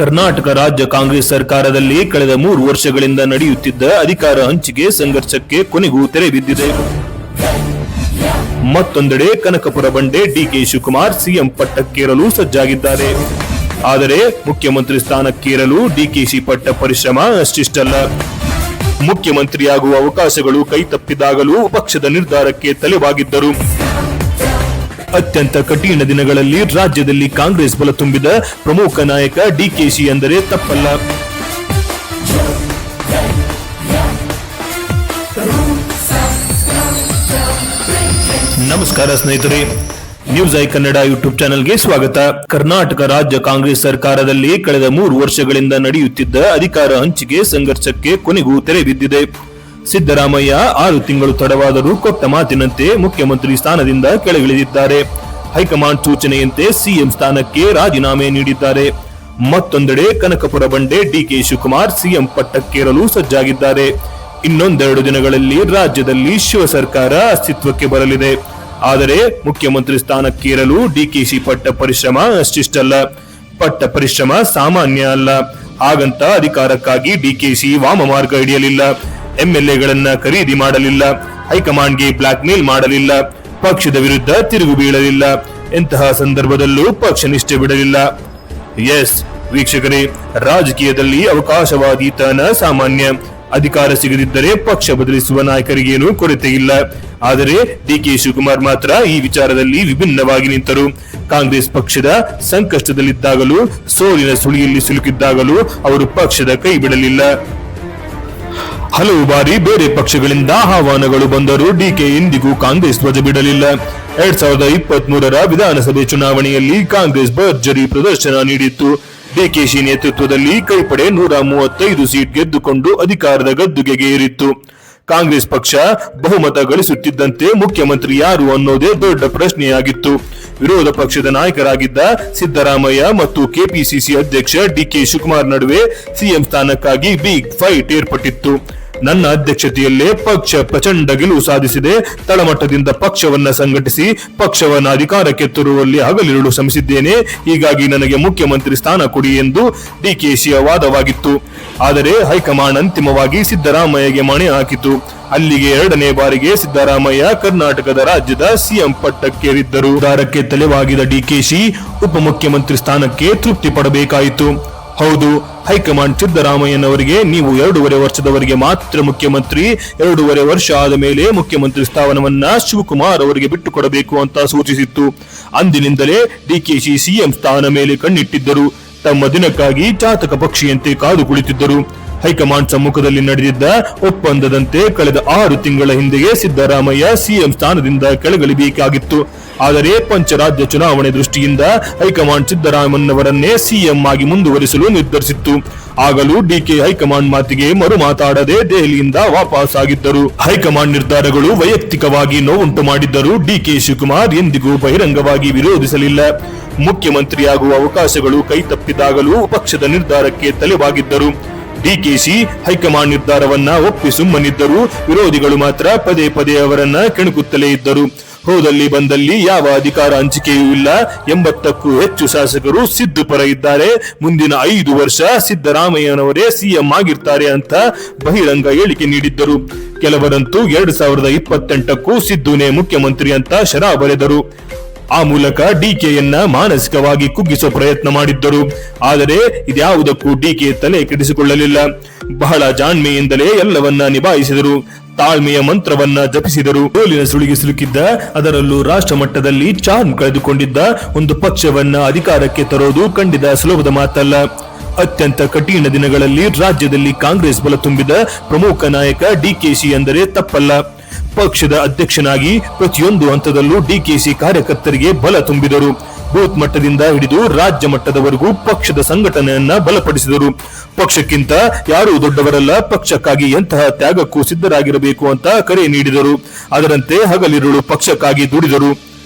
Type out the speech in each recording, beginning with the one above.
ಕರ್ನಾಟಕ ರಾಜ್ಯ ಕಾಂಗ್ರೆಸ್ ಸರ್ಕಾರದಲ್ಲಿ ಕಳೆದ 3 ವರ್ಷಗಳಿಂದ ನಡೆಯುತ್ತಿದ್ದ ಅಧಿಕಾರ ಹಂಚಿಕೆ ಸಂಘರ್ಷಕ್ಕೆ ಕೊನೆಗೂ ತೆರೆ ಬಿದ್ದಿದೆ. ಮತ್ತೊಂದೆಡೆ ಕನಕಪುರ ಬಂಡೆ ಡಿಕೆ ಶಿವಕುಮಾರ್ ಸಿಎಂ ಪಟ್ಟಕ್ಕೇರಲು ಸಜ್ಜಾಗಿದ್ದಾರೆ. ಆದರೆ ಮುಖ್ಯಮಂತ್ರಿ ಸ್ಥಾನಕ್ಕೇರಲು ಡಿಕೆಶಿ ಪಟ್ಟ ಪರಿಶ್ರಮ ಅಷ್ಟಿಷ್ಟಲ್ಲ. ಮುಖ್ಯಮಂತ್ರಿಯಾಗುವ ಅವಕಾಶಗಳು ಕೈತಪ್ಪಿದಾಗಲೂ ಪಕ್ಷದ ನಿರ್ಧಾರಕ್ಕೆ ತಲೆಬಾಗಿದ್ದರು. ಅತ್ಯಂತ ಕಠಿಣ ದಿನಗಳಲ್ಲಿ ರಾಜ್ಯದಲ್ಲಿ ಕಾಂಗ್ರೆಸ್ ಬಲ ತುಂಬಿದ ಪ್ರಮುಖ ನಾಯಕ ಡಿಕೆಶಿ ಎಂದರೆ ತಪ್ಪಲ್ಲ. ನಮಸ್ಕಾರ ಸ್ನೇಹಿತರೆ, ನ್ಯೂಸ್ ಐ ಕನ್ನಡ ಯೂಟ್ಯೂಬ್ ಚಾನೆಲ್ಗೆ ಸ್ವಾಗತ. ಕರ್ನಾಟಕ ರಾಜ್ಯ ಕಾಂಗ್ರೆಸ್ ಸರ್ಕಾರದಲ್ಲಿ ಕಳೆದ 3 ವರ್ಷಗಳಿಂದ ನಡೆಯುತ್ತಿದ್ದ ಅಧಿಕಾರ ಹಂಚಿಕೆ ಸಂಘರ್ಷಕ್ಕೆ ಕೊನೆಗೂ ತೆರೆ ಬಿದ್ದಿದೆ. ಸಿದ್ದರಾಮಯ್ಯ 6 ತಿಂಗಳು ತಡವಾದರೂ ಕೊಟ್ಟ ಮಾತಿನಂತೆ ಮುಖ್ಯಮಂತ್ರಿ ಸ್ಥಾನದಿಂದ ಕೆಳಗಿಳಿದಿದ್ದಾರೆ. ಹೈಕಮಾಂಡ್ ಸೂಚನೆಯಂತೆ ಸಿಎಂ ಸ್ಥಾನಕ್ಕೆ ರಾಜೀನಾಮೆ ನೀಡಿದ್ದಾರೆ. ಮತ್ತೊಂದೆಡೆ ಕನಕಪುರ ಬಂಡೆ ಡಿಕೆ ಶಿವಕುಮಾರ್ ಸಿಎಂ ಪಟ್ಟಕ್ಕೇರಲು ಸಜ್ಜಾಗಿದ್ದಾರೆ. ಇನ್ನೊಂದೆರಡು ದಿನಗಳಲ್ಲಿ ರಾಜ್ಯದಲ್ಲಿ ಶಿವ ಸರ್ಕಾರ ಅಸ್ತಿತ್ವಕ್ಕೆ ಬರಲಿದೆ. ಆದರೆ ಮುಖ್ಯಮಂತ್ರಿ ಸ್ಥಾನಕ್ಕೇರಲು ಡಿಕೆಶಿ ಪಟ್ಟ ಪರಿಶ್ರಮ ಅಷ್ಟಿಷ್ಟಲ್ಲ. ಪಟ್ಟ ಪರಿಶ್ರಮ ಸಾಮಾನ್ಯ ಅಲ್ಲ. ಹಾಗಂತ ಅಧಿಕಾರಕ್ಕಾಗಿ ಡಿಕೆಶಿ ವಾಮ ಮಾರ್ಗ ಹಿಡಿಯಲಿಲ್ಲ. ಎಂಎಲ್ಎಗಳನ್ನ ಖರೀದಿ ಮಾಡಲಿಲ್ಲ. ಹೈಕಮಾಂಡ್ಗೆ ಬ್ಲಾಕ್ ಮೇಲ್ ಮಾಡಲಿಲ್ಲ. ಪಕ್ಷದ ವಿರುದ್ಧ ತಿರುಗು ಬೀಳಲಿಲ್ಲ. ಇಂತಹ ಸಂದರ್ಭದಲ್ಲೂ ಪಕ್ಷ ನಿಷ್ಠೆ ಬಿಡಲಿಲ್ಲ. ಎಸ್ ವೀಕ್ಷಕರೇ, ರಾಜಕೀಯದಲ್ಲಿ ಅವಕಾಶವಾದೀತನ ಸಾಮಾನ್ಯ. ಅಧಿಕಾರ ಸಿಗದಿದ್ದರೆ ಪಕ್ಷ ಬದಲಿಸುವ ನಾಯಕರಿಗೇನು ಕೊರತೆ ಇಲ್ಲ. ಆದರೆ ಡಿಕೆ ಶಿವಕುಮಾರ್ ಮಾತ್ರ ಈ ವಿಚಾರದಲ್ಲಿ ವಿಭಿನ್ನವಾಗಿ ನಿಂತರು. ಕಾಂಗ್ರೆಸ್ ಪಕ್ಷದ ಸಂಕಷ್ಟದಲ್ಲಿದ್ದಾಗಲೂ, ಸೋಲಿನ ಸುಳಿಯಲ್ಲಿ ಸಿಲುಕಿದ್ದಾಗಲೂ ಅವರು ಪಕ್ಷದ ಕೈ ಬಿಡಲಿಲ್ಲ. ಹಲವು ಬಾರಿ ಬೇರೆ ಪಕ್ಷಗಳಿಂದ ಆಹ್ವಾನಗಳು ಬಂದರೂ ಡಿಕೆ ಎಂದಿಗೂ ಕಾಂಗ್ರೆಸ್ ಧ್ವಜ ಬಿಡಲಿಲ್ಲ. 2023ರ ವಿಧಾನಸಭೆ ಚುನಾವಣೆಯಲ್ಲಿ ಕಾಂಗ್ರೆಸ್ ಭರ್ಜರಿ ಪ್ರದರ್ಶನ ನೀಡಿತ್ತು. ಡಿಕೆಶಿ ನೇತೃತ್ವದಲ್ಲಿ ಕೈಪಡೆ 135 ಸೀಟ್ ಗೆದ್ದುಕೊಂಡು ಅಧಿಕಾರದ ಗದ್ದುಗೆ ಏರಿತ್ತು. ಕಾಂಗ್ರೆಸ್ ಪಕ್ಷ ಬಹುಮತ ಗಳಿಸುತ್ತಿದ್ದಂತೆ ಮುಖ್ಯಮಂತ್ರಿ ಯಾರು ಅನ್ನೋದೇ ದೊಡ್ಡ ಪ್ರಶ್ನೆಯಾಗಿತ್ತು. ವಿರೋಧ ಪಕ್ಷದ ನಾಯಕರಾಗಿದ್ದ ಸಿದ್ದರಾಮಯ್ಯ ಮತ್ತು ಕೆಪಿಸಿಸಿ ಅಧ್ಯಕ್ಷ ಡಿಕೆ ಶಿವಕುಮಾರ್ ನಡುವೆ ಸಿಎಂ ಸ್ಥಾನಕ್ಕಾಗಿ ಬಿಗ್ ಫೈಟ್ ಏರ್ಪಟ್ಟಿತ್ತು. ನನ್ನ ಅಧ್ಯಕ್ಷತೆಯಲ್ಲೇ ಪಕ್ಷ ಪ್ರಚಂಡ ಗೆಲುವು ಸಾಧಿಸಿದೆ. ತಳಮಟ್ಟದಿಂದ ಪಕ್ಷವನ್ನ ಸಂಘಟಿಸಿ ಪಕ್ಷವನ್ನ ಅಧಿಕಾರಕ್ಕೆ ತರುವಲ್ಲಿ ಹಗಲಿರುಳು ಶ್ರಮಿಸಿದ್ದೇನೆ. ಹೀಗಾಗಿ ನನಗೆ ಮುಖ್ಯಮಂತ್ರಿ ಸ್ಥಾನ ಕೊಡಿ ಎಂದು ಡಿಕೆಶಿಯ ವಾದವಾಗಿತ್ತು. ಆದರೆ ಹೈಕಮಾಂಡ್ ಅಂತಿಮವಾಗಿ ಸಿದ್ದರಾಮಯ್ಯಗೆ ಮಣೆ ಹಾಕಿತು. ಅಲ್ಲಿಗೆ 2ನೇ ಬಾರಿಗೆ ಸಿದ್ದರಾಮಯ್ಯ ಕರ್ನಾಟಕದ ರಾಜ್ಯದ ಸಿಎಂ ಪಟ್ಟಕ್ಕೇರಿದ್ದರು. ನಿರ್ಧಾರಕ್ಕೆ ತಲೆಬಾಗಿದ ಡಿಕೆಶಿ ಉಪಮುಖ್ಯಮಂತ್ರಿ ಸ್ಥಾನಕ್ಕೆ ತೃಪ್ತಿ ಪಡಬೇಕಾಯಿತು. ಹೌದು, ಹೈಕಮಾಂಡ್ ಸಿದ್ದರಾಮಯ್ಯನವರಿಗೆ ನೀವು 2.5 ವರ್ಷದವರೆಗೆ ಮಾತ್ರ ಮುಖ್ಯಮಂತ್ರಿ, 2.5 ವರ್ಷ ಆದ ಮೇಲೆ ಮುಖ್ಯಮಂತ್ರಿ ಸ್ಥಾನವನ್ನ ಶಿವಕುಮಾರ್ ಅವರಿಗೆ ಬಿಟ್ಟುಕೊಡಬೇಕು ಅಂತ ಸೂಚಿಸಿತ್ತು. ಅಂದಿನಿಂದಲೇ ಡಿಕೆಶಿ ಸಿಎಂ ಸ್ಥಾನ ಮೇಲೆ ಕಣ್ಣಿಟ್ಟಿದ್ದರು. ತಮ್ಮ ದಿನಕ್ಕಾಗಿ ಚಾತಕ ಪಕ್ಷಿಯಂತೆ ಕಾದು ಕುಳಿತಿದ್ದರು. ಹೈಕಮಾಂಡ್ ಸಮ್ಮುಖದಲ್ಲಿ ನಡೆದಿದ್ದ ಒಪ್ಪಂದದಂತೆ ಕಳೆದ 6 ತಿಂಗಳ ಹಿಂದೆಯೇ ಸಿದ್ದರಾಮಯ್ಯ ಸಿಎಂ ಸ್ಥಾನದಿಂದ ಕೆಳಗಿಳಿಬೇಕಾಗಿತ್ತು. ಆದರೆ ಪಂಚರಾಜ್ಯ ಚುನಾವಣೆ ದೃಷ್ಟಿಯಿಂದ ಹೈಕಮಾಂಡ್ ಸಿದ್ದರಾಮಯ್ಯನವರನ್ನೇ ಸಿಎಂ ಆಗಿ ಮುಂದುವರಿಸಲು ನಿರ್ಧರಿಸಿತ್ತು. ಆಗಲೂ ಡಿಕೆ ಹೈಕಮಾಂಡ್ ಮಾತಿಗೆ ಮರು ಮಾತಾಡದೆ ದೆಹಲಿಯಿಂದ ವಾಪಸ್ ಆಗಿದ್ದರು. ಹೈಕಮಾಂಡ್ ನಿರ್ಧಾರಗಳು ವೈಯಕ್ತಿಕವಾಗಿ ನೋವುಂಟು ಮಾಡಿದ್ದರೂ ಡಿಕೆ ಶಿವಕುಮಾರ್ ಎಂದಿಗೂ ಬಹಿರಂಗವಾಗಿ ವಿರೋಧಿಸಲಿಲ್ಲ. ಮುಖ್ಯಮಂತ್ರಿಯಾಗುವ ಅವಕಾಶಗಳು ಕೈತಪ್ಪಿದಾಗಲೂ ಪಕ್ಷದ ನಿರ್ಧಾರಕ್ಕೆ ತಲೆಬಾಗಿದ್ದರು. ಡಿಕೆಶಿ ಹೈಕಮಾಂಡ್ ನಿರ್ಧಾರವನ್ನ ಒಪ್ಪಿ ಸುಮ್ಮನಿದ್ದರು. ವಿರೋಧಿಗಳು ಮಾತ್ರ ಪದೇ ಪದೇ ಅವರನ್ನ ಕೆಣಕುತ್ತಲೇ ಇದ್ದರು. ಹೋದಲ್ಲಿ ಬಂದಲ್ಲಿ ಯಾವ ಅಧಿಕಾರ ಹಂಚಿಕೆಯೂ ಇಲ್ಲ. 80ಕ್ಕೂ ಹೆಚ್ಚು ಶಾಸಕರು ಸಿದ್ದು ಪರ ಇದ್ದಾರೆ. ಮುಂದಿನ 5 ವರ್ಷ ಸಿದ್ದರಾಮಯ್ಯನವರೇ ಸಿಎಂ ಆಗಿರ್ತಾರೆ ಅಂತ ಬಹಿರಂಗ ಹೇಳಿಕೆ ನೀಡಿದ್ದರು. ಕೆಲವರಂತೂ 2028ಕ್ಕೂ ಸಿದ್ದುನೇ ಮುಖ್ಯಮಂತ್ರಿ ಅಂತ ಶರಾ ಬರೆದರು. ಆ ಮೂಲಕ ಡಿಕೆಯನ್ನ ಮಾನಸಿಕವಾಗಿ ಕುಗ್ಗಿಸುವ ಪ್ರಯತ್ನ ಮಾಡಿದ್ದರು. ಆದರೆ ಇದ್ಯಾವುದಕ್ಕೂ ಡಿಕೆ ತಲೆ ಕೆಡಿಸಿಕೊಳ್ಳಲಿಲ್ಲ. ಬಹಳ ಜಾಣ್ಮೆಯಿಂದಲೇ ಎಲ್ಲವನ್ನ ನಿಭಾಯಿಸಿದರು. ತಾಳ್ಮೆಯ ಮಂತ್ರವನ್ನ ಜಪಿಸಿದರು. ಸೋಲಿನ ಸುಳಿಗೆ ಸಿಲುಕಿದ್ದ, ಅದರಲ್ಲೂ ರಾಷ್ಟ್ರ ಮಟ್ಟದಲ್ಲಿ ಚಾರ್ಮ್ ಕಳೆದುಕೊಂಡಿದ್ದ ಒಂದು ಪಕ್ಷವನ್ನ ಅಧಿಕಾರಕ್ಕೆ ತರೋದು ಖಂಡಿತ ಸುಲಭದ ಮಾತಲ್ಲ. ಅತ್ಯಂತ ಕಠಿಣ ದಿನಗಳಲ್ಲಿ ರಾಜ್ಯದಲ್ಲಿ ಕಾಂಗ್ರೆಸ್ ಬಲ ತುಂಬಿದ ಪ್ರಮುಖ ನಾಯಕ ಡಿಕೆಶಿ ಎಂದರೆ ತಪ್ಪಲ್ಲ. ಪಕ್ಷದ ಅಧ್ಯಕ್ಷನಾಗಿ ಪ್ರತಿಯೊಂದು ಹಂತದಲ್ಲೂ ಡಿಕೆಶಿ ಕಾರ್ಯಕರ್ತರಿಗೆ ಬಲ ತುಂಬಿದರು. ಬೂತ್ ಮಟ್ಟದಿಂದ ಹಿಡಿದು ರಾಜ್ಯ ಮಟ್ಟದವರೆಗೂ ಪಕ್ಷದ ಸಂಘಟನೆಯನ್ನ ಬಲಪಡಿಸಿದರು. ಪಕ್ಷಕ್ಕಿಂತ ಯಾರೂ ದೊಡ್ಡವರಲ್ಲ, ಪಕ್ಷಕ್ಕಾಗಿ ಎಂತಹ ತ್ಯಾಗಕ್ಕೂ ಸಿದ್ಧರಾಗಿರಬೇಕು ಅಂತ ಕರೆ ನೀಡಿದರು. ಅದರಂತೆ ಹಗಲಿರುಳು ಪಕ್ಷಕ್ಕಾಗಿ ದುಡಿದರು.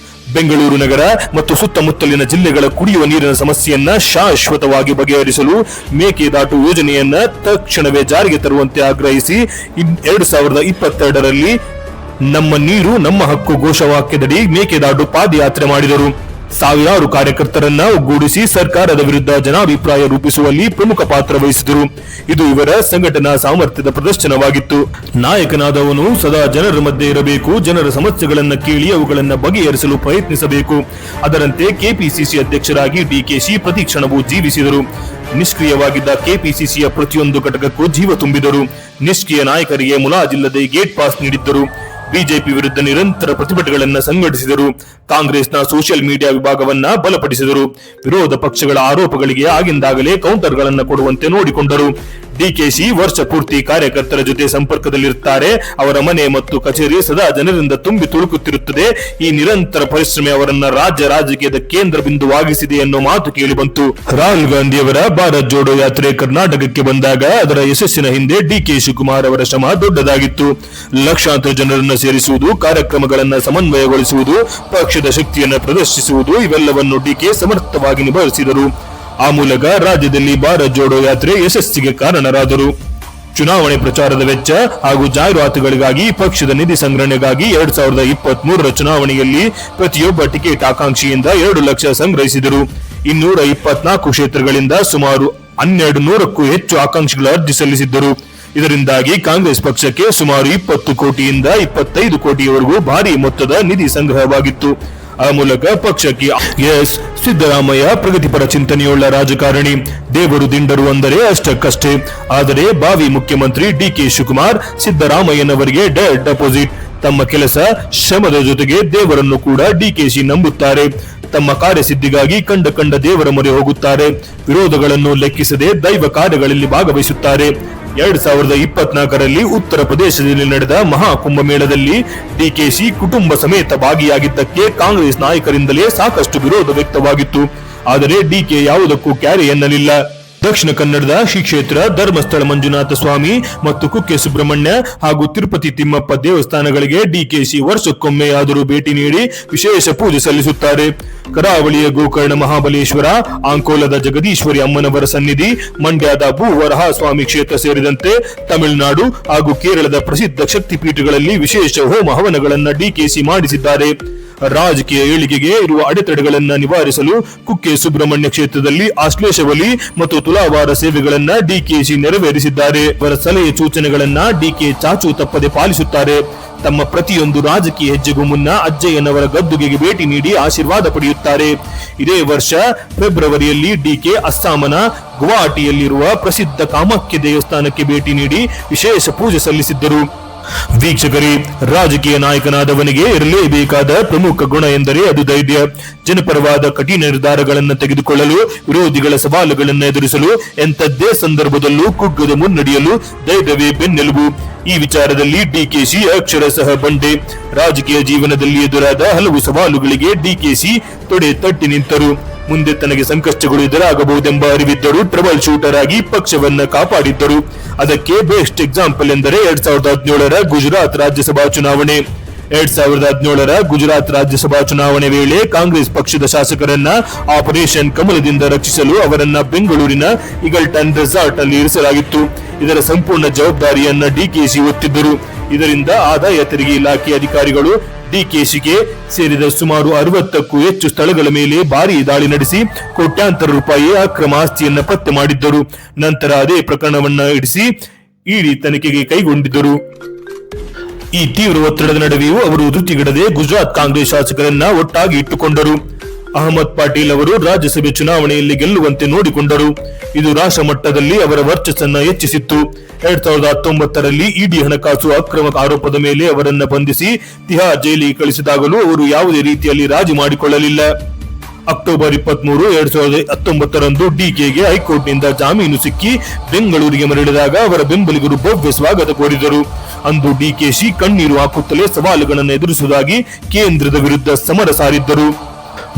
ಬೆಂಗಳೂರು ನಗರ ಮತ್ತು ಸುತ್ತಮುತ್ತಲಿನ ಜಿಲ್ಲೆಗಳ ಕುಡಿಯುವ ನೀರಿನ ಸಮಸ್ಯೆಯನ್ನ ಶಾಶ್ವತವಾಗಿ ಬಗೆಹರಿಸಲು ಮೇಕೆದಾಟು ಯೋಜನೆಯನ್ನ ತಕ್ಷಣವೇ ಜಾರಿಗೆ ತರುವಂತೆ ಆಗ್ರಹಿಸಿ 2022ರಲ್ಲಿ ನಮ್ಮ ನೀರು ನಮ್ಮ ಹಕ್ಕು ಘೋಷವಾಕ್ಯದಡಿ ಮೇಕೆದಾಟು ಪಾದಯಾತ್ರೆ ಮಾಡಿದರು. ಸಾವಿರಾರು ಕಾರ್ಯಕರ್ತರನ್ನ ಒಗ್ಗೂಡಿಸಿ ಸರ್ಕಾರದ ವಿರುದ್ಧ ಜನಾಭಿಪ್ರಾಯ ರೂಪಿಸುವಲ್ಲಿ ಪ್ರಮುಖ ಪಾತ್ರ ವಹಿಸಿದರು. ಇದು ಇವರ ಸಂಘಟನಾ ಸಾಮರ್ಥ್ಯದ ಪ್ರದರ್ಶನವಾಗಿತ್ತು. ನಾಯಕನಾದವನು ಸದಾ ಜನರ ಮಧ್ಯೆ ಇರಬೇಕು, ಜನರ ಸಮಸ್ಯೆಗಳನ್ನು ಕೇಳಿ ಅವುಗಳನ್ನು ಬಗೆಹರಿಸಲು ಪ್ರಯತ್ನಿಸಬೇಕು. ಅದರಂತೆ ಕೆಪಿಸಿಸಿ ಅಧ್ಯಕ್ಷರಾಗಿ ಡಿಕೆಶಿ ಪ್ರತಿ ಕ್ಷಣವೂ ಜೀವಿಸಿದರು. ನಿಷ್ಕ್ರಿಯವಾಗಿದ್ದ ಕೆಪಿಸಿಸಿಯ ಪ್ರತಿಯೊಂದು ಘಟಕಕ್ಕೂ ಜೀವ ತುಂಬಿದರು. ನಿಷ್ಕ್ರಿಯ ನಾಯಕರಿಗೆ ಮುಲಾಜಿಲ್ಲದೆ ಗೇಟ್ ಪಾಸ್ ನೀಡಿದ್ದರು. ಬಿಜೆಪಿ ವಿರುದ್ಧ ನಿರಂತರ ಪ್ರತಿಭಟನೆಗಳನ್ನು ಸಂಘಟಿಸಿದರು. ಕಾಂಗ್ರೆಸ್ನ ಸೋಷಿಯಲ್ ಮೀಡಿಯಾ ವಿಭಾಗವನ್ನ ಬಲಪಡಿಸಿದರು. ವಿರೋಧ ಪಕ್ಷಗಳ ಆರೋಪಗಳಿಗೆ ಆಗಿಂದಾಗಲೇ ಕೌಂಟರ್ಗಳನ್ನು ಕೊಡುವಂತೆ ನೋಡಿಕೊಂಡರು. ಡಿಕೆಶಿ ವರ್ಷ ಪೂರ್ತಿ ಕಾರ್ಯಕರ್ತರ ಜೊತೆ ಸಂಪರ್ಕದಲ್ಲಿರುತ್ತಾರೆ. ಅವರ ಮನೆ ಮತ್ತು ಕಚೇರಿ ಸದಾ ಜನರಿಂದ ತುಂಬಿ ತುಳುಕುತ್ತಿರುತ್ತದೆ. ಈ ನಿರಂತರ ಪರಿಶ್ರಮ ಅವರನ್ನ ರಾಜ್ಯ ರಾಜಕೀಯದ ಕೇಂದ್ರ ಬಿಂದುವಾಗಿಸಿದೆ ಎನ್ನುವ ಮಾತು ಕೇಳಿ ಬಂತು. ರಾಹುಲ್ ಗಾಂಧಿಯವರ ಭಾರತ್ ಜೋಡೋ ಯಾತ್ರೆ ಕರ್ನಾಟಕಕ್ಕೆ ಬಂದಾಗ ಅದರ ಯಶಸ್ಸಿನ ಹಿಂದೆ ಡಿಕೆ ಶಿವಕುಮಾರ್ ಅವರ ಶ್ರಮ ದೊಡ್ಡದಾಗಿತ್ತು. ಲಕ್ಷಾಂತರ ಜನರನ್ನು ಸೇರಿಸುವುದು, ಕಾರ್ಯಕ್ರಮಗಳನ್ನು ಸಮನ್ವಯಗೊಳಿಸುವುದು, ಪಕ್ಷದ ಶಕ್ತಿಯನ್ನು ಪ್ರದರ್ಶಿಸುವುದು ಇವೆಲ್ಲವನ್ನು ಡಿಕೆ ಸಮರ್ಥವಾಗಿ ನಿಭಾಯಿಸಿದರು. ಆ ಮೂಲಕ ರಾಜ್ಯದಲ್ಲಿ ಭಾರತ್ ಜೋಡೋ ಯಾತ್ರೆ ಯಶಸ್ಸಿಗೆ ಕಾರಣರಾದರು. ಚುನಾವಣೆ ಪ್ರಚಾರದ ವೆಚ್ಚ ಹಾಗೂ ಜಾಹೀರಾತುಗಳಿಗಾಗಿ ಪಕ್ಷದ ನಿಧಿ ಸಂಗ್ರಹಣೆಗಾಗಿ 2023ರ ಚುನಾವಣೆಯಲ್ಲಿ ಪ್ರತಿಯೊಬ್ಬ ಟಿಕೆಟ್ ಆಕಾಂಕ್ಷಿಯಿಂದ 2 ಲಕ್ಷ ಸಂಗ್ರಹಿಸಿದರು. 224 ಕ್ಷೇತ್ರಗಳಿಂದ ಸುಮಾರು 1200ಕ್ಕೂ ಹೆಚ್ಚು ಆಕಾಂಕ್ಷಿಗಳು ಅರ್ಜಿ ಸಲ್ಲಿಸಿದ್ದರು. ಇದರಿಂದಾಗಿ ಕಾಂಗ್ರೆಸ್ ಪಕ್ಷಕ್ಕೆ ಸುಮಾರು 20 ಕೋಟಿಯಿಂದ 25 ಕೋಟಿಯವರೆಗೂ ಭಾರಿ ಮೊತ್ತದ ನಿಧಿ ಸಂಗ್ರಹವಾಗಿತ್ತು. ಆ ಮೂಲಕ ಪಕ್ಷಕ್ಕೆ ಸಿದ್ದರಾಮಯ್ಯ ಪ್ರಗತಿಪರ ಚಿಂತನೆಯುಳ್ಳ ರಾಜಕಾರಣಿ, ದೇವರು ದಿಂಡರು ಅಂದರೆ ಅಷ್ಟಕ್ಕಷ್ಟೇ. ಆದರೆ ಭಾವಿ ಮುಖ್ಯಮಂತ್ರಿ ಡಿಕೆ ಶಿವಕುಮಾರ್ ಸಿದ್ದರಾಮಯ್ಯನವರಿಗೆ ಡೈರೆಕ್ಟ್ ಅಪೋಸಿಟ್. ತಮ್ಮ ಕೆಲಸ ಶ್ರಮದ ಜೊತೆಗೆ ದೇವರನ್ನು ಕೂಡ ಡಿಕೆಶಿ ನಂಬುತ್ತಾರೆ. ತಮ್ಮ ಕಾರ್ಯಸಿದ್ಧಿಗಾಗಿ ಕಂಡ ದೇವರ ಮೊರೆ ಹೋಗುತ್ತಾರೆ. ವಿರೋಧಗಳನ್ನು ಲೆಕ್ಕಿಸದೆ ದೈವ ಕಾರ್ಯಗಳಲ್ಲಿ ಭಾಗವಹಿಸುತ್ತಾರೆ. 2024ರಲ್ಲಿ ಉತ್ತರ ಪ್ರದೇಶದಲ್ಲಿ ನಡೆದ ಮಹಾ ಕುಂಭಮೇಳದಲ್ಲಿ ಡಿಕೆಶಿ ಕುಟುಂಬ ಸಮೇತ ಭಾಗಿಯಾಗಿದ್ದಕ್ಕೆ ಕಾಂಗ್ರೆಸ್ ನಾಯಕರಿಂದಲೇ ಸಾಕಷ್ಟು ವಿರೋಧ ವ್ಯಕ್ತವಾಗಿತ್ತು. ಆದರೆ ಡಿಕೆ ಯಾವುದಕ್ಕೂ ಕ್ಯಾರೆ ಎನ್ನಲಿಲ್ಲ. ದಕ್ಷಿಣ ಕನ್ನಡದ ಶ್ರೀ ಕ್ಷೇತ್ರ ಧರ್ಮಸ್ಥಳ ಮಂಜುನಾಥ ಸ್ವಾಮಿ ಮತ್ತು ಕುಕ್ಕೆ ಸುಬ್ರಹ್ಮಣ್ಯ ಹಾಗೂ ತಿರುಪತಿ ತಿಮ್ಮಪ್ಪ ದೇವಸ್ಥಾನಗಳಿಗೆ ಡಿಕೆಶಿ ವರ್ಷಕ್ಕೊಮ್ಮೆಯಾದರೂ ಭೇಟಿ ನೀಡಿ ವಿಶೇಷ ಪೂಜೆ ಸಲ್ಲಿಸುತ್ತಾರೆ. ಕರಾವಳಿಯ ಗೋಕರ್ಣ ಮಹಾಬಲೇಶ್ವರ, ಅಂಕೋಲದ ಜಗದೀಶ್ವರಿ ಅಮ್ಮನವರ ಸನ್ನಿಧಿ, ಮಂಡ್ಯದ ಭೂವರಹ ಸ್ವಾಮಿ ಕ್ಷೇತ್ರ ಸೇರಿದಂತೆ ತಮಿಳುನಾಡು ಹಾಗೂ ಕೇರಳದ ಪ್ರಸಿದ್ಧ ಶಕ್ತಿಪೀಠಗಳಲ್ಲಿ ವಿಶೇಷ ಹೋಮ ಹವನಗಳನ್ನು ಡಿಕೆಶಿ ಮಾಡಿಸಿದ್ದಾರೆ. ರಾಜಕೀಯ ಏಳಿಗೆಗೆ ಇರುವ ಅಡೆತಡೆಗಳನ್ನು ನಿವಾರಿಸಲು ಕುಕ್ಕೆ ಸುಬ್ರಹ್ಮಣ್ಯ ಕ್ಷೇತ್ರದಲ್ಲಿ ಆಶ್ಲೇಷ ಮತ್ತು ತುಲಾವಾರ ಸೇವೆಗಳನ್ನ ಡಿಕೆಶಿ ನೆರವೇರಿಸಿದ್ದಾರೆ. ಅವರ ಸಲಹೆ ಸೂಚನೆಗಳನ್ನ ಡಿಕೆ ಚಾಚು ತಪ್ಪದೆ ಪಾಲಿಸುತ್ತಾರೆ. ತಮ್ಮ ಪ್ರತಿಯೊಂದು ರಾಜಕೀಯ ಹೆಜ್ಜೆಗೂ ಮುನ್ನ ಅಜ್ಜಯ್ಯನವರ ಗದ್ದುಗೆಗೆ ಭೇಟಿ ನೀಡಿ ಆಶೀರ್ವಾದ ಪಡೆಯುತ್ತಾರೆ. ಇದೇ ವರ್ಷ ಫೆಬ್ರವರಿಯಲ್ಲಿ ಡಿಕೆ ಅಸ್ಸಾಂನ ಗುವಾಹಟಿಯಲ್ಲಿರುವ ಪ್ರಸಿದ್ಧ ಕಾಮಾಖ್ಯ ದೇವಸ್ಥಾನಕ್ಕೆ ಭೇಟಿ ನೀಡಿ ವಿಶೇಷ ಪೂಜೆ ಸಲ್ಲಿಸಿದ್ದರು. ವೀಕ್ಷಕರೇ, ರಾಜಕೀಯ ನಾಯಕನಾದವನಿಗೆ ಇರಲೇಬೇಕಾದ ಪ್ರಮುಖ ಗುಣ ಎಂದರೆ ಅದು ಧೈರ್ಯ. ಜನಪರವಾದ ಕಠಿಣ ನಿರ್ಧಾರಗಳನ್ನು ತೆಗೆದುಕೊಳ್ಳಲು, ವಿರೋಧಿಗಳ ಸವಾಲುಗಳನ್ನು ಎದುರಿಸಲು, ಎಂಥದ್ದೇ ಸಂದರ್ಭದಲ್ಲೂ ಕುಗ್ಗದೆ ಮುನ್ನಡೆಯಲು ಧೈರ್ಯವೇ ಬೆನ್ನೆಲುಬು. ಈ ವಿಚಾರದಲ್ಲಿ ಡಿಕೆಶಿ ಅಕ್ಷರಶಃ ಬಂಡೆ. ರಾಜಕೀಯ ಜೀವನದಲ್ಲಿ ಎದುರಾದ ಹಲವು ಸವಾಲುಗಳಿಗೆ ಡಿಕೆಶಿ ತೊಡೆ ತಟ್ಟಿ ನಿಂತರು. ಮುಂದೆ ತನಗೆ ಸಂಕಷ್ಟಗಳು ಎದುರಾಗಬಹುದೆಂಬ ಅರಿವಿದ್ದರೂ ಟ್ರಬಲ್ ಶೂಟರ್ ಆಗಿ ಪಕ್ಷವನ್ನ ಕಾಪಾಡಿದ್ದರು. ಅದಕ್ಕೆ ಬೆಸ್ಟ್ ಎಕ್ಸಾಂಪಲ್ ಎಂದರೆ 2017ರ ಗುಜರಾತ್ ರಾಜ್ಯಸಭಾ ಚುನಾವಣೆ. 2017ರ ಗುಜರಾತ್ ರಾಜ್ಯಸಭಾ ಚುನಾವಣೆ ವೇಳೆ ಕಾಂಗ್ರೆಸ್ ಪಕ್ಷದ ಶಾಸಕರನ್ನ ಆಪರೇಷನ್ ಕಮಲದಿಂದ ರಕ್ಷಿಸಲು ಅವರನ್ನ ಬೆಂಗಳೂರಿನ ಈಗಲ್ಟನ್ ರೆಸಾರ್ಟ್ ಅಲ್ಲಿ ಇರಿಸಲಾಗಿತ್ತು. ಇದರ ಸಂಪೂರ್ಣ ಜವಾಬ್ದಾರಿಯನ್ನ ಡಿಕೆಶಿ ಹೊತ್ತಿದ್ದರು. ಇದರಿಂದ ಆದಾಯ ತೆರಿಗೆ ಇಲಾಖೆ ಅಧಿಕಾರಿಗಳು ಡಿಕೆಶಿಗೆ ಸೇರಿದ ಸುಮಾರು 60ಕ್ಕೂ ಹೆಚ್ಚು ಸ್ಥಳಗಳ ಮೇಲೆ ಭಾರೀ ದಾಳಿ ನಡೆಸಿ ಕೋಟ್ಯಾಂತರ ರೂಪಾಯಿ ಅಕ್ರಮ ಆಸ್ತಿಯನ್ನ ಪತ್ತೆ ಮಾಡಿದ್ದರು. ನಂತರ ಅದೇ ಪ್ರಕರಣವನ್ನ ಇಡಿಸಿ ಇಡಿ ತನಿಖೆಗೆ ಕೈಗೊಂಡಿದ್ದರು. ಈ ತೀವ್ರ ಒತ್ತಡದ ನಡುವೆಯೂ ಅವರು ಧೃತಿಗೆಡದೆ ಗುಜರಾತ್ ಕಾಂಗ್ರೆಸ್ ಶಾಸಕರನ್ನ ಒಟ್ಟಾಗಿ ಇಟ್ಟುಕೊಂಡರು. ಅಹಮದ್ ಪಾಟೀಲ್ ಅವರು ರಾಜ್ಯಸಭೆ ಚುನಾವಣೆಯಲ್ಲಿ ಗೆಲ್ಲುವಂತೆ ನೋಡಿಕೊಂಡರು. ಇದು ರಾಷ್ಟ್ರ ಮಟ್ಟದಲ್ಲಿ ಅವರ ವರ್ಚಸ್ಸನ್ನ ಹೆಚ್ಚಿಸಿತ್ತು. 2019ರಲ್ಲಿ ಇಡಿ ಹಣಕಾಸು ಅಕ್ರಮ ಆರೋಪದ ಮೇಲೆ ಅವರನ್ನ ಬಂಧಿಸಿ ತಿಹಾರ್ ಜೈಲಿಗೆ ಕಳಿಸಿದಾಗಲೂ ಅವರು ಯಾವುದೇ ರೀತಿಯಲ್ಲಿ ರಾಜಿ ಮಾಡಿಕೊಳ್ಳಲಿಲ್ಲ. ಅಕ್ಟೋಬರ್ 23, 2019ರಂದು ಡಿಕೆಗೆ ಹೈಕೋರ್ಟ್ನಿಂದ ಜಾಮೀನು ಸಿಕ್ಕಿ ಬೆಂಗಳೂರಿಗೆ ಮರಳಿದಾಗ ಅವರ ಬೆಂಬಲಿಗರು ಭವ್ಯ ಸ್ವಾಗತ ಕೋರಿದರು. ಅಂದು ಡಿಕೆಶಿ ಕಣ್ಣೀರು ಹಾಕುತ್ತಲೇ ಸವಾಲುಗಳನ್ನು ಎದುರಿಸುವುದಾಗಿ ಕೇಂದ್ರದ ವಿರುದ್ಧ ಸಮರ ಸಾರಿದ್ದರು.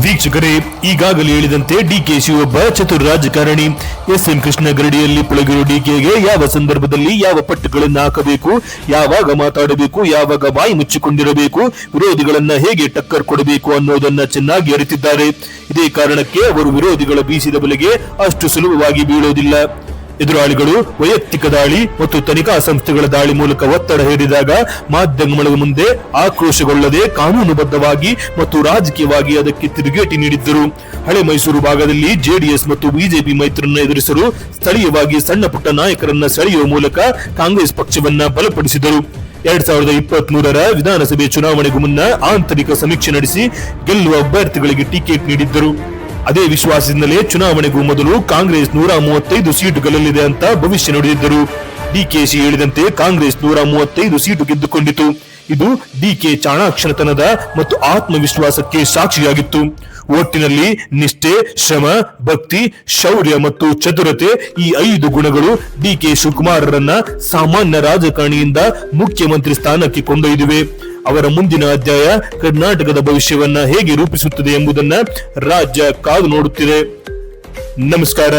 ವೀಕ್ಷಕರೇ, ಈಗಾಗಲೇ ಹೇಳಿದಂತೆ ಡಿಕೆಶಿ ಒಬ್ಬ ಚತುರ ರಾಜಕಾರಣಿ. ಎಸ್ಎಂ ಕೃಷ್ಣ ಗರಡಿಯಲ್ಲಿ ಪಳಗಿರುವ ಡಿಕೆಗೆ ಯಾವ ಸಂದರ್ಭದಲ್ಲಿ ಯಾವ ಪಟ್ಟುಗಳನ್ನು ಹಾಕಬೇಕು, ಯಾವಾಗ ಮಾತಾಡಬೇಕು, ಯಾವಾಗ ಬಾಯಿ ಮುಚ್ಚಿಕೊಂಡಿರಬೇಕು, ವಿರೋಧಿಗಳನ್ನ ಹೇಗೆ ಟಕ್ಕರ್ ಕೊಡಬೇಕು ಅನ್ನೋದನ್ನ ಚೆನ್ನಾಗಿ ಅರಿತಿದ್ದಾರೆ. ಇದೇ ಕಾರಣಕ್ಕೆ ಅವರು ವಿರೋಧಿಗಳ ಬೀಸಿದ ಬಲೆಗೆ ಅಷ್ಟು ಸುಲಭವಾಗಿ ಬೀಳೋದಿಲ್ಲ. ಎದುರಾಳಿಗಳು ವೈಯಕ್ತಿಕ ದಾಳಿ ಮತ್ತು ತನಿಖಾ ಸಂಸ್ಥೆಗಳ ದಾಳಿ ಮೂಲಕ ಒತ್ತಡ ಹೇರಿದಾಗ ಮಾಧ್ಯಮಗಳ ಮುಂದೆ ಆಕ್ರೋಶಗೊಳ್ಳದೆ ಕಾನೂನುಬದ್ಧವಾಗಿ ಮತ್ತು ರಾಜಕೀಯವಾಗಿ ಅದಕ್ಕೆ ತಿರುಗೇಟಿ ನೀಡಿದ್ದರು. ಹಳೆ ಮೈಸೂರು ಭಾಗದಲ್ಲಿ ಜೆಡಿಎಸ್ ಮತ್ತು ಬಿಜೆಪಿ ಮೈತ್ರಿಯನ್ನು ಎದುರಿಸಲು ಸ್ಥಳೀಯವಾಗಿ ಸಣ್ಣ ಪುಟ್ಟ ನಾಯಕರನ್ನ ಸೆಳೆಯುವ ಮೂಲಕ ಕಾಂಗ್ರೆಸ್ ಪಕ್ಷವನ್ನ ಬಲಪಡಿಸಿದರು. 2023ರ ವಿಧಾನಸಭೆ ಚುನಾವಣೆಗೂ ಮುನ್ನ ಆಂತರಿಕ ಸಮೀಕ್ಷೆ ನಡೆಸಿ ಗೆಲ್ಲುವ ಅಭ್ಯರ್ಥಿಗಳಿಗೆ ಟಿಕೆಟ್ ನೀಡಿದ್ದರು. ಅದೇ ವಿಶ್ವಾಸದಿಂದಲೇ ಚುನಾವಣೆಗೂ ಮೊದಲು ಕಾಂಗ್ರೆಸ್ 135 ಸೀಟು ಗೆಲ್ಲಲಿದೆ ಅಂತ ಭವಿಷ್ಯ ನುಡಿದಿದ್ದರು. ಡಿಕೆಶಿ ಹೇಳಿದಂತೆ ಕಾಂಗ್ರೆಸ್ 135 ಸೀಟು ಗೆದ್ದುಕೊಂಡಿತು. ಇದು ಡಿಕೆ ಚಾಣಾಕ್ಷತನದ ಮತ್ತು ಆತ್ಮವಿಶ್ವಾಸಕ್ಕೆ ಸಾಕ್ಷಿಯಾಗಿತ್ತು. ಒಟ್ಟಿನಲ್ಲಿ ನಿಷ್ಠೆ, ಶ್ರಮ, ಭಕ್ತಿ, ಶೌರ್ಯ ಮತ್ತು ಚತುರತೆ ಈ 5 ಗುಣಗಳು ಡಿಕೆ ಶಿವಕುಮಾರರನ್ನ ಸಾಮಾನ್ಯ ರಾಜಕಾರಣಿಯಿಂದ ಮುಖ್ಯಮಂತ್ರಿ ಸ್ಥಾನಕ್ಕೆ ಕೊಂಡೊಯ್ದಿವೆ. ಅವರ ಮುಂದಿನ ಅಧ್ಯಾಯ ಕರ್ನಾಟಕದ ಭವಿಷ್ಯವನ್ನ ಹೇಗೆ ರೂಪಿಸುತ್ತದೆ ಎಂಬುದನ್ನ ರಾಜ್ಯ ಕಾದು ನೋಡುತ್ತಿದೆ. ನಮಸ್ಕಾರ.